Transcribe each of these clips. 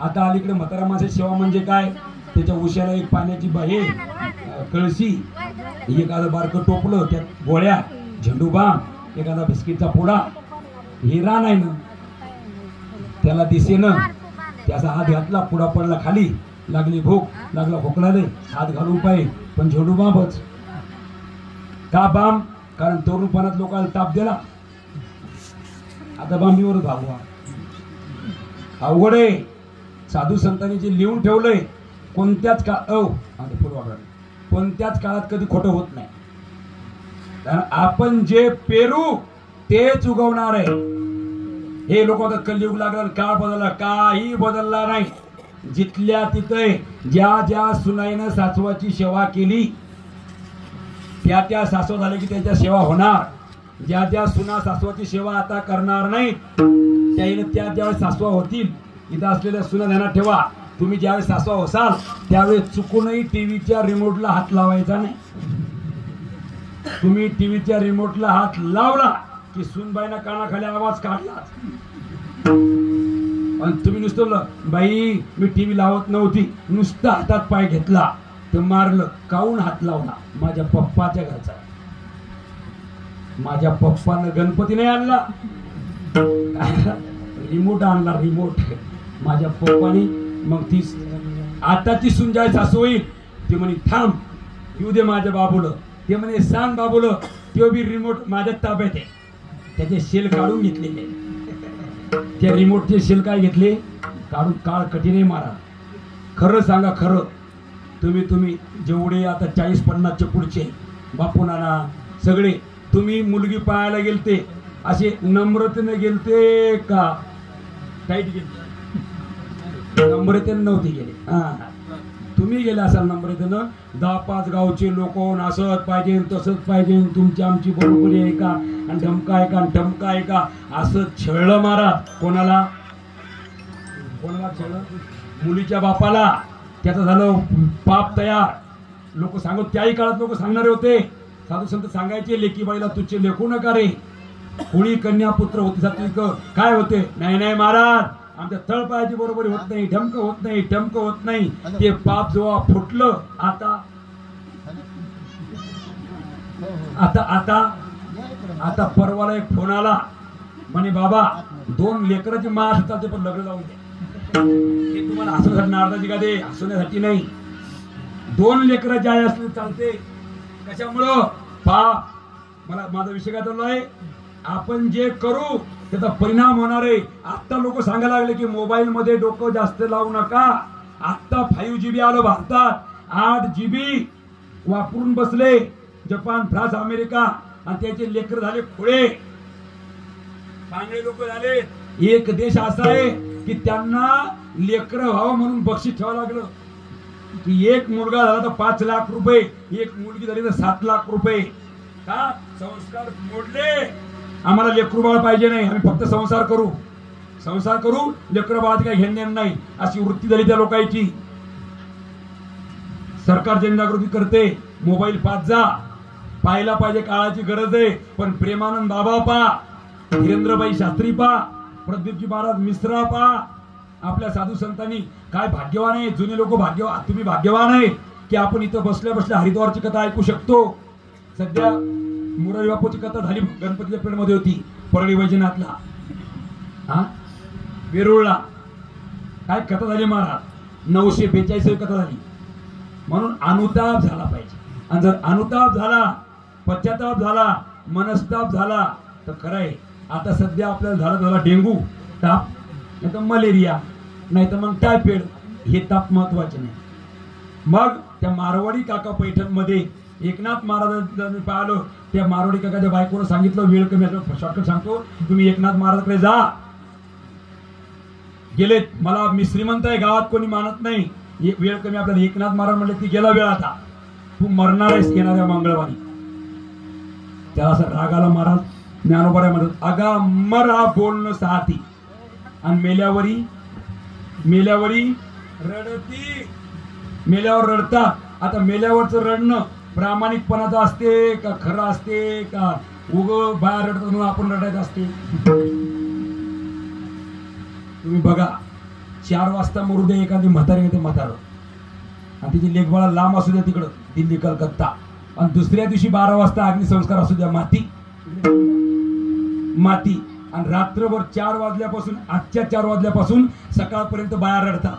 आता अलीकडे म्हातारा माणसाची सेवा म्हणजे काय, त्याच्या उशाला एक पाण्याची बाहे कळशी, एखादं बारकं टोपलं, त्यात गोळ्या, झेंडूबाम, एखादा बिस्किटचा पुडा, हे रान आहे ना, त्याला दिसेना, त्याचा हात घातला, पुडा पडला खाली, लागली भूक, लागला खोकला रे, हात घालून पाहिजे, पण झेंडूबामच का बाम, कारण तरुणपणात लोकांना ताप दिला, आता बांबीवर भागवा अवघड आहे. साधू संतांनी जे लिहून ठेवलंय कोणत्याच कोणत्याच काळात कधी खोटं होत नाही. कारण आपण जे पेरू तेच उगवणार आहे. हे लोक आता कलियुग लागला, काळ बदलला, काही बदलला नाही. जिथल्या तिथे ज्या ज्या सुनाईनं सासवाची सेवा केली त्या त्या सासव झाले की त्यांच्या सेवा होणार. ज्या ज्या सुना सासवाची सेवा आता करणार नाहीत त्याने त्या ज्यावेळेस सासवा होतील. इथं असलेल्या सुना ध्यानात ठेवा, तुम्ही ज्यावेळेस सासवा होसाल त्यावेळेस चुकूनही टीव्हीच्या रिमोटला हात लावायचा नाही. तुम्ही टीव्हीच्या रिमोटला हात लावला की सुनबाईना कानाखाली आवाज काढला, पण तुम्ही नुसतं बाई मी टीव्ही लावत नव्हती, नुसतं हातात पाय घेतला तर मारलं. काऊन हात लावला? माझ्या पप्पाच्या घरचा, माझ्या पप्पानं गणपती नाही आणला, रिमोट आणला, रिमोट माझ्या पप्पानी. मग ती आताची सुनजाय सासू होईल ती म्हणे थांब येऊ दे माझ्या बाबूलं, ते म्हणे सांग बाबूलं, तो बी रिमोट माझ्या ताब्यात आहे. त्याचे शेल काढून घेतलेले, त्या रिमोटचे शेल काय घेतले काढून. काळ कठीण आहे मारा, खरं सांगा खरं. तुम्ही जेवढे आता 40-50च्या पुढचे बापू नाना सगळे, तुम्ही मुलगी पाहायला गेलते असे नम्रतेने गेलते का टाईट गेलते? नम्रतेने नव्हते गेले. तुम्ही गेले असाल नम्रतेनं. 10-5 गावचे लोक असत पाहिजे तसंच पाहिजे, तुमची आमची बरोबरी आहे का, आणि धमका आहे का, आणि धमका आहे का, असं छळलं मारा. कोणाला छळलं? मुलीच्या बापाला. त्याचं झालं पाप तयार. लोक सांगत, त्याही काळात लोक सांगणारे होते, साधू संत सांगायचे लेकीबाईला तुझे लेखू नका रे. कोणी कन्या पुत्र होते सात्विक काय होते, नाही नाही महाराज आमच्या तळपायाची बरोबरी होत नाही, ढमक होत नाही, ढमक होत नाही. ते पाप जेव्हा फुटलं, आता आता आता आता परवाला एक फोन आला, म्हणे बाबा 2 लेकराची मास चालते पण लग्न लावून द्या. हे तुम्हाला हसण्यासाठी नारदाची का दे, हसण्यासाठी नाही. 2 लेकराची आई असले चालते. कशामुळं? पाप. मला माझा विषय काय चाललाय, आपण जे करू त्याचा परिणाम होणार आहे. आता लोक सांगायला लागले की मोबाईल मध्ये डोकं जास्त लावू नका. आता 5GB आलं भारतात, 8GB वापरून बसले जपान, फ्रान्स, अमेरिका, आणि त्याचे लेकर झाले खोळे, चांगले लोक झाले. एक देश असा आहे की त्यांना लेकर व्हावं म्हणून बक्षीस ठेवावं लागलं की एक मुलगा झाला तर 5 लाख रुपये, एक मुलगी झाली तर 7 लाख रुपये. का? संस्कार मोडले. आम्हाला लेकरू बाळ पाहिजे नाही, आम्ही फक्त संसार करू, संसार करू, लेकरं बाळात काही घेणं नाही, अशी वृत्ती झाली त्या लोकांची. सरकार जनजागृती करते, मोबाईल पाहत जा, पाहायला पाहिजे, काळाची गरज आहे. पण प्रेमानंद बाबा पा, धीरेंद्रबाई शास्त्री पा, प्रदीपजी महाराज मिश्रा पा, आपल्या साधू संतांनी काय भाग्यवान आहे. जुने लोक भाग्यवान, तुम्ही भाग्यवान आहे की आपण इथं बसल्या बसल्या हरिद्वारची कथा ऐकू शकतो. सध्या मुरारी बापूची कथा झाली, गणपतीच्या पेठ मध्ये होती, परळी वैजनाथला, वेरूळला काय कथा झाली महाराज, 942 कथा झाली. म्हणून अनुताप झाला पाहिजे. आणि जर अनुताप झाला, पश्चाताप झाला, मनस्ताप झाला तर खरं आहे. आता सध्या आपल्याला झाला डेंगू ताप, नाही तर मलेरिया, नाही तर मग टायफॉइड. हे ताप महत्वाचे नाही. मग त्या मारवाडी काका पैठण मध्ये एकनाथ महाराजांनी पाहिलं, त्या मारवाडी काकाच्या बायकोनं सांगितलं, वेळ कमी असतो, शॉर्टकट सांगतो, तुम्ही एकनाथ महाराजांकडे जा. गेलेत. मला मी श्रीमंत आहे, गावात कोणी मानत नाही, वेळ कमी, आपल्याला एकनाथ महाराज म्हणले ती गेला वेळ, आता तू मरणार आहेस येणाऱ्या मंगळवारी. त्याला असं राग आला. महाराज ज्ञानोबा म्हणतात, अगा मरा बोलणं साथी, आणि मेल्यावरी रडती. मेल्यावर रडतात. आता मेल्यावरचं रडणं प्रामाणिकपणाचं असते का, खरं असते का, उग बाहेर रडत म्हणून आपण रडायचं असते? तुम्ही बघा, 4 वाजता मरू द्या एखादी म्हातारी येते म्हातारं आणि तिची लेखबाळा लांब असू द्या तिकडं दिल्ली कलकत्ता आणि दुसऱ्या दिवशी 12 वाजता अग्निसंस्कार असू द्या माती माती आणि रात्रभर 4 वाजल्यापासून आजच्या 4 वाजल्यापासून सकाळपर्यंत बाया रडतात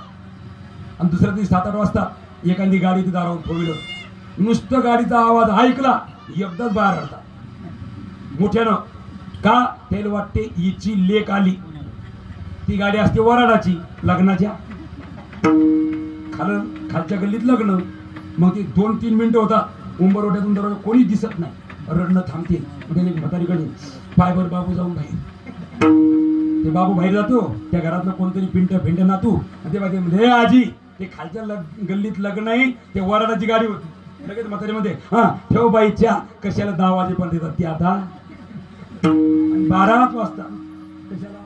आणि दुसऱ्या दिवशी 7-8 वाजता एखादी गाडी तिथं दारावून फोडलं नुसतं गाडीचा आवाज ऐकला एकदाच बाया रडतात मोठ्यानं का त्याला वाटते हिची लेक आली ती गाडी असते वराडाची लग्नाच्या खालच्या गल्लीत लग्न मग ते 2-3 मिनिटं होता उंबरवट्यातून दरवाजा कोणीच दिसत नाही रडणं थांबते त्याने म्हातारीकडे पायभर बाबू जाऊन बाहेर ते बाबू बाहेर जातो त्या घरातलं कोणतरी पिंट नातू ते बाकी आजी ते खालच्या गल्लीत लग्न आहे ते वराडाची गाडी होती लगेच म्हातारीमध्ये हा ठेव बाईच्या कशाला 10 वाजेपर्यंत येतात ती आता 12 वाजता कशाला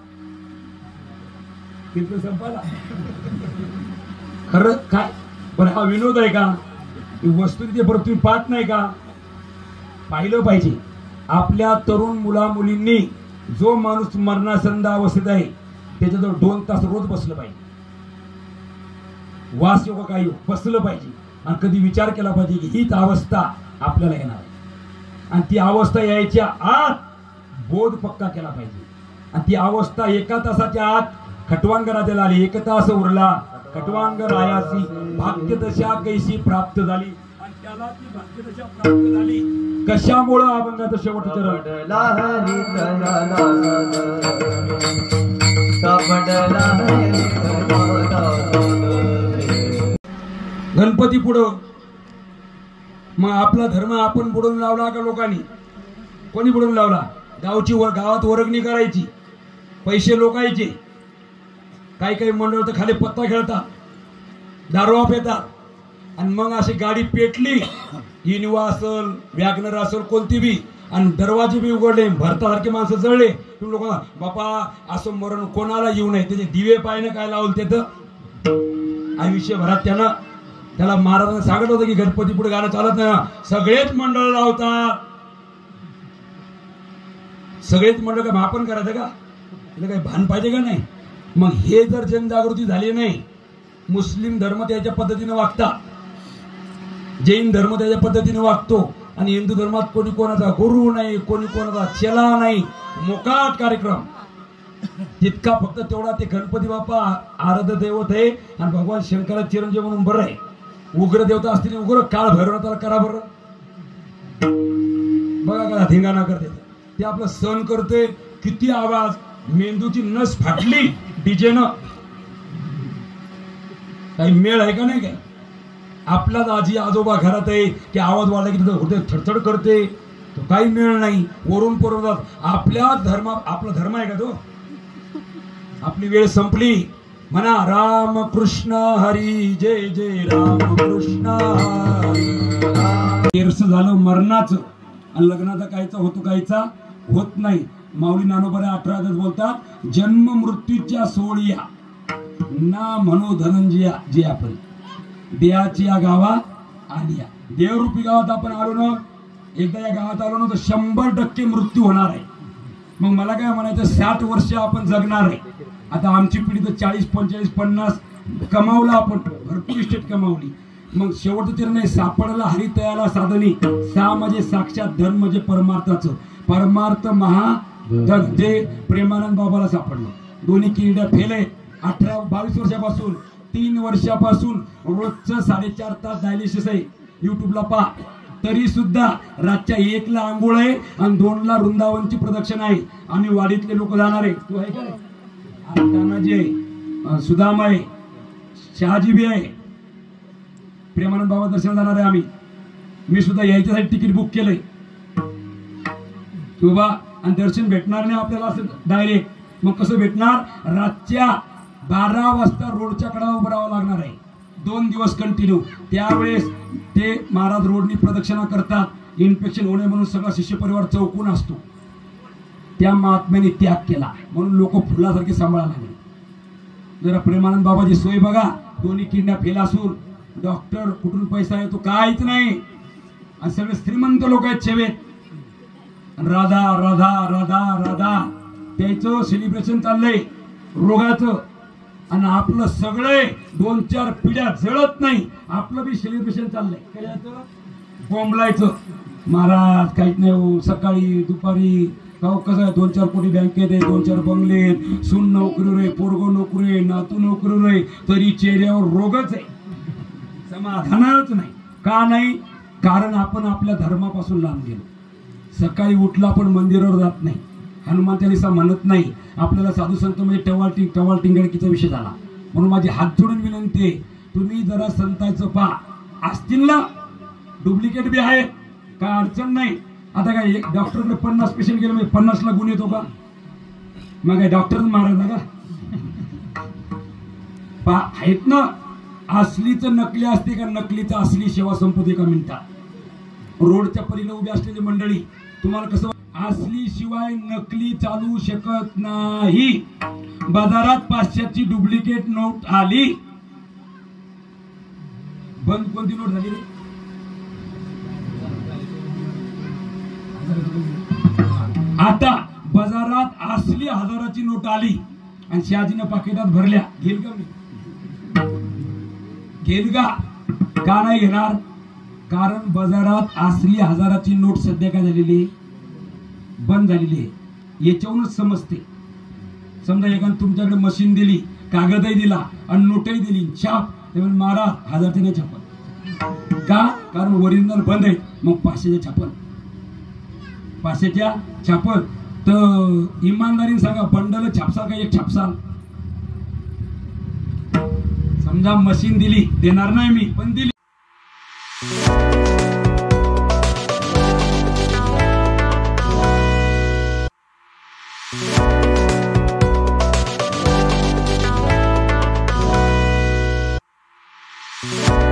कीर्तन संपायला खरं काय पण हा विनोद आहे का वस्तू तिथे बरं तुम्ही पाहत नाही का पाहिलं पाहिजे आपल्या तरुण मुला मुलींनी जो माणूस मरणासंध अवस्थेत आहे त्याच्याजवळ 2 तास रोज बसलं पाहिजे वास योग काही बसलं पाहिजे आणि कधी विचार केला पाहिजे की हीच अवस्था आपल्याला येणार आहे आणि ती अवस्था यायच्या आत बोध पक्का केला पाहिजे आणि ती अवस्था 1 तासाच्या आत खटवांग राजाला आली 1 तास उरला खटवांग रायासी भाग्यदशा कैसी प्राप्त झाली आणि त्याला ती भाग्यदशा प्राप्त झाली कशामुळं अभंगाचं शेवटचं गणपती पुढं मग आपला धर्म आपण बुडवून लावला का लोकांनी कोणी बुडवून लावला गावात वर्गणी करायची पैसे लोकायचे काही मंडळ तर खाली पत्ता खेळतात दारू पितात आणि मग अशी गाडी पेटली इनोवा असल वॅगनर असल कोणती बी आणि दरवाजे बी उघडले भरतासारखे माणसं जळले तुम्ही लोक बापा असं मरण कोणाला येऊ नये त्याचे दिवे पायनं काय लावलं तिथं आयुष्यभरात त्याला महाराजांना सांगत होतं की गणपती पुढे गाणं चालत नाही सगळेच मंडळ लावतात सगळेच मंडळ काय मापन करायचं का त्याला काही भान पाहिजे का नाही मग हे जर जनजागृती झाली नाही मुस्लिम धर्म त्याच्या पद्धतीने वागतात जैन धर्म त्याच्या पद्धतीने वागतो आणि हिंदू धर्मात कोणी कोणाचा गुरु नाही कोणी कोणाचा चेला नाही मोकाट कार्यक्रम तितका फक्त तेवढा ते गणपती बाप्पा आराध्य दैवत आहे आणि भगवान शंकरा चिरंजीव म्हणून बरं आहे उग्र देवता असतील उग्र काळ भैरवनाथाला करा बरं बघा का धिंगाणा करते ते आपलं सण करते किती आवाज मेंदूची नस फाटली डीजेनं काही मेळ आहे का नाही काय आपलाच आजी आजोबा घरात आहे की आवाज वाढला की होते थडथड करते तो काही मेळ नाही वरून पुरवतात आपल्याच धर्म आपला धर्म आहे का तो आपली वेळ संपली म्हणा राम कृष्ण हरी जय जय राम कृष्ण तेरस झालं मरणाचं आणि लग्नाचा कायचा होतो कायचा होत नाही माऊली नानोबरे 18 बोलतात जन्म मृत्यूच्या सोहळ्या ना म्हणो धनंजया जे आपण देयाची या गावात आलिया देवरूपी गावात आपण आलो ना एकदा या गावात आलो ना तर 100% मृत्यू होणार आहे मग मला काय म्हणायचं 60 वर्ष आपण जगणार आहे आता आमची पिढी तर 40 45 50 कमावला आपण भरपूर इस्टेट कमावली मग शेवटचं ते नाही सापडला हरितयाला साधनी सा म्हणजे साक्षात धन म्हणजे परमार्थाचं परमार्थ महा जे प्रेमानंद बाबाला सापडलं दोन्ही किरड्या फेल आहेत 18-22 वर्षापासून 3 वर्षापासून रोजचं 4.5 तास डायलिसिस आहे युट्यूबला पहा तरी सुद्धा रातच्या 1 ला आंघोळ आहे आणि 2 ला वृंदावनची प्रदक्षिणा आहे आम्ही वाडीतले लोक जाणार आहे तू आहे का तानाजी आहे सुदाम आहे शहाजी बी आहे प्रेमानंद बाबा दर्शन जाणार आहे आम्ही मी सुद्धा यायच्यासाठी तिकीट बुक केलंय किंवा आणि दर्शन भेटणार नाही आपल्याला असं डायरेक्ट मग कसं भेटणार रातच्या 12 वाजता रोडच्या कडावर उभं राहावं लागणार आहे 2 दिवस कंटिन्यू त्यावेळेस ते महाराज रोडनी प्रदक्षिणा करतात इन्फेक्शन होणे म्हणून सगळा शिष्य परिवार चौकून असतो त्या महात्म्याने त्याग केला म्हणून लोक फुलासारखे सांभाळायला लागले जरा प्रेमानंद बाबाची सोय बघा दोन्ही किडन्या फेल असून डॉक्टर कुठून पैसा येतो काहीच नाही आणि सगळे श्रीमंत लोक आहेत सेवेत राधा राधा राधा राधा त्याचं सेलिब्रेशन चाललंय रोगाचं आणि आपलं सगळे 2-4 पिढ्या जळत नाही. आपलं बी सेलिब्रेशन चाललंय. काय बोंबलायचं महाराज काहीच नाही हो. सकाळी दुपारी कसं आहे 2-4 कोटी बँकेत आहे, 2-4 बंगलेत, सून नोकरी रे, पोरगो नोकरी रे, नातू नोकरी रे, तरी चेहऱ्यावर रोगच आहे. समाधानच नाही. का नाही? कारण आपण आपल्या धर्मापासून लांब गेलो. सकाळी उठला पण मंदिरावर जात नाही, हनुमान चालीसा म्हणत नाही. आपल्याला साधू संत म्हणजे टवाल टिंगडकीचा विषय झाला. म्हणून माझी हात जोडून विनंती आहे, तुम्ही जरा संतांचं पहा. असतील ना डुप्लिकेट बी आहे, काय अडचण नाही. आता काय डॉक्टरकडे 50 पेशंट गेले म्हणजे 50ला गुण येतो का? मग काय डॉक्टर मारायचा का? आहेत ना. असलीच नकली असते का नकलीचं असली सेवा संपत्ती का मिनिटात. रोडच्या परीने उभी असलेली मंडळी तुम्हाला कसं असली शिवाय नकली चालू शकत नाही. बाजारात 500ची डुप्लिकेट नोट आली. बंद कोणती नोट झाली रे? आता बाजारात असली 1000ची नोट आली आणि शहाजीनं पाकिटात भरल्या. घेईल का मी? घेईल का? का नाही घेणार? कारण बाजारात असली 1000ची नोट सध्या काय झालेली? बंद झालेली आहे. याच्यावरूनच समजते. समजा एखादं तुमच्याकडे मशीन दिली, कागदही दिला आणि नोटही दिली, छाप त्यामुळे मारा 1000ची नाही छापल. का? कारण ओरिजिनल बंद आहे. मग 500च्या छापल. 500च्या छापल तर इमानदारीने सांगा बंडल छापसाल का एक छापसाल? समजा मशीन दिली, देणार नाही मी, पण दिली. you